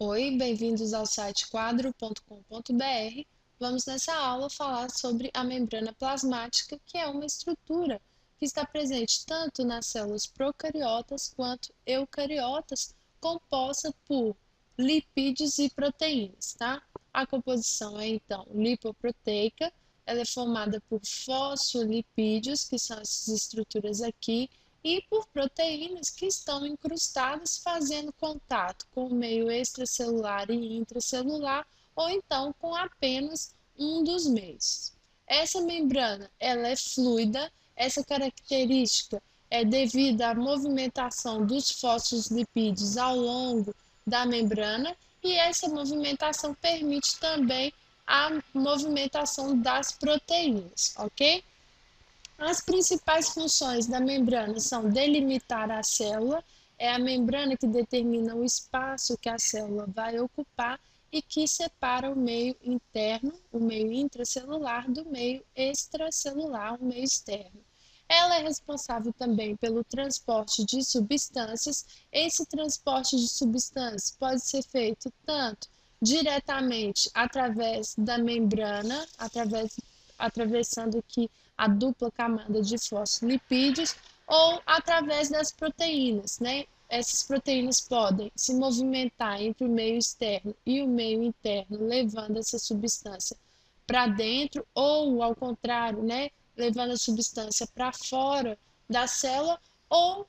Oi, bem-vindos ao site quadro.com.br. Vamos nessa aula falar sobre a membrana plasmática, que é uma estrutura que está presente tanto nas células procariotas quanto eucariotas, composta por lipídios e proteínas, tá? A composição é então lipoproteica, ela é formada por fosfolipídios, que são essas estruturas aqui, e por proteínas que estão incrustadas fazendo contato com o meio extracelular e intracelular, ou então com apenas um dos meios. Essa membrana ela é fluida, essa característica é devida à movimentação dos fosfolipídios ao longo da membrana, e essa movimentação permite também a movimentação das proteínas, ok? As principais funções da membrana são delimitar a célula, é a membrana que determina o espaço que a célula vai ocupar e que separa o meio interno, o meio intracelular, do meio extracelular, o meio externo. Ela é responsável também pelo transporte de substâncias. Esse transporte de substâncias pode ser feito tanto diretamente através da membrana, atravessando aqui a dupla camada de fosfolipídios, ou através das proteínas, né? Essas proteínas podem se movimentar entre o meio externo e o meio interno, levando essa substância para dentro, ou ao contrário, né? Levando a substância para fora da célula, ou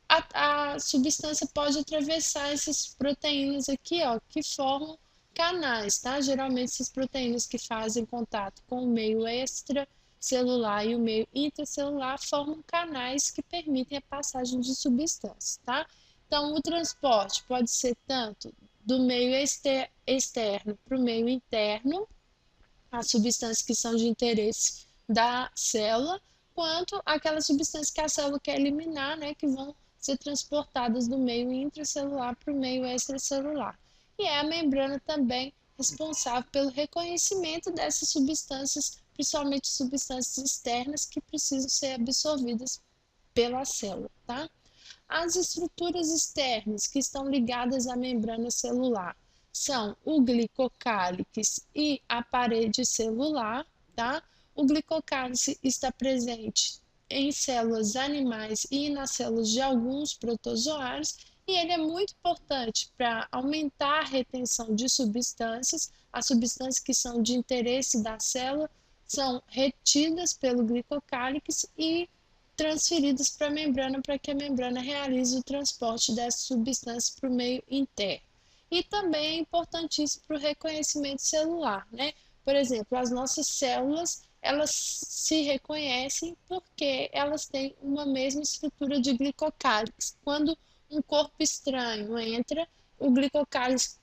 a substância pode atravessar essas proteínas aqui, ó, que formam canais, tá? Geralmente essas proteínas que fazem contato com o meio extracelular e o meio intracelular formam canais que permitem a passagem de substâncias, tá? Então, o transporte pode ser tanto do meio externo para o meio interno, as substâncias que são de interesse da célula, quanto aquelas substâncias que a célula quer eliminar, né, que vão ser transportadas do meio intracelular para o meio extracelular. E é a membrana também responsável pelo reconhecimento dessas substâncias, principalmente substâncias externas que precisam ser absorvidas pela célula, tá? As estruturas externas que estão ligadas à membrana celular são o glicocálix e a parede celular, tá? O glicocálix está presente em células animais e nas células de alguns protozoários, e ele é muito importante para aumentar a retenção de substâncias. As substâncias que são de interesse da célula são retidas pelo glicocálix e transferidas para a membrana, para que a membrana realize o transporte dessas substâncias para o meio interno. E também é importantíssimo para o reconhecimento celular, né? Por exemplo, as nossas células, elas se reconhecem porque elas têm uma mesma estrutura de glicocálix. Quando um corpo estranho entra, o glicocálix,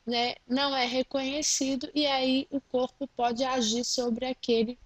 né, não é reconhecido, e aí o corpo pode agir sobre aquele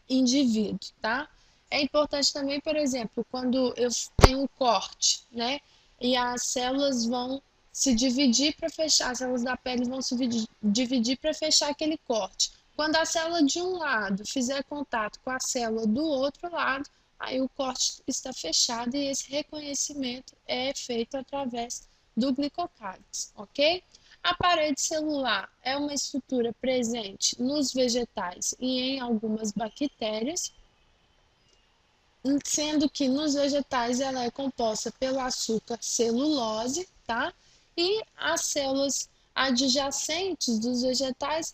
indivíduo, tá? É importante também, por exemplo, quando eu tenho um corte, né? E as células vão se dividir para fechar, as células da pele vão se dividir para fechar aquele corte. Quando a célula de um lado fizer contato com a célula do outro lado, aí o corte está fechado, e esse reconhecimento é feito através do glicocálix, ok? A parede celular é uma estrutura presente nos vegetais e em algumas bactérias, sendo que nos vegetais ela é composta pelo açúcar celulose, tá? E as células adjacentes dos vegetais,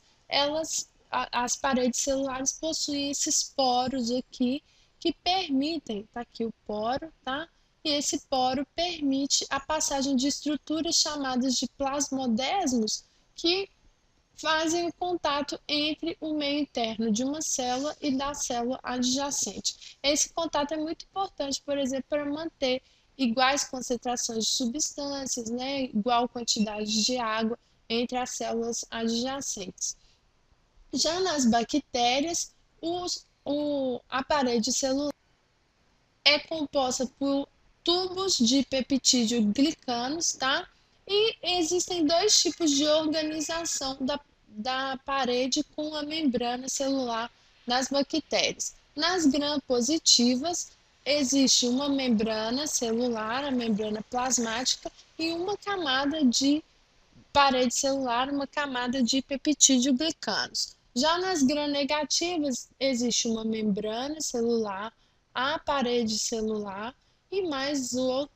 as paredes celulares possuem esses poros aqui que permitem, tá aqui o poro, tá? E esse poro permite a passagem de estruturas chamadas de plasmodesmos, que fazem o contato entre o meio interno de uma célula e da célula adjacente. Esse contato é muito importante, por exemplo, para manter iguais concentrações de substâncias, né, igual quantidade de água entre as células adjacentes. Já nas bactérias, a parede celular é composta por tubos de peptídeo glicanos, tá? E existem dois tipos de organização da parede com a membrana celular das bactérias. Nas gram-positivas, existe uma membrana celular, a membrana plasmática, e uma camada de parede celular, uma camada de peptídeo-glicanos. Já nas gram-negativas, existe uma membrana celular, a parede celular e mais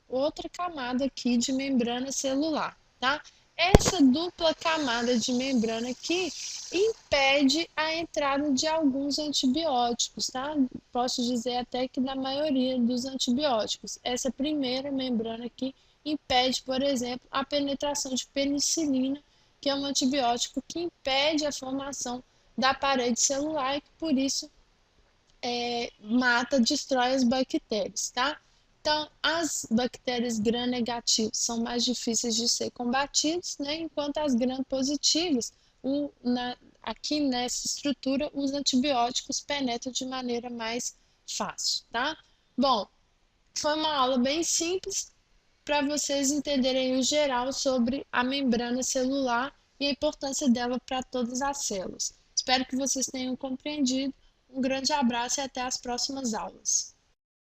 outra camada aqui de membrana celular, tá? Essa dupla camada de membrana aqui impede a entrada de alguns antibióticos, tá? Posso dizer até que da maioria dos antibióticos. Essa primeira membrana aqui impede, por exemplo, a penetração de penicilina, que é um antibiótico que impede a formação da parede celular e que por isso mata, destrói as bactérias, tá? Então, as bactérias gram-negativas são mais difíceis de ser combatidas, né? Enquanto as gram-positivas, aqui nessa estrutura, os antibióticos penetram de maneira mais fácil, tá? Bom, foi uma aula bem simples para vocês entenderem o geral sobre a membrana celular e a importância dela para todas as células. Espero que vocês tenham compreendido. Um grande abraço e até as próximas aulas.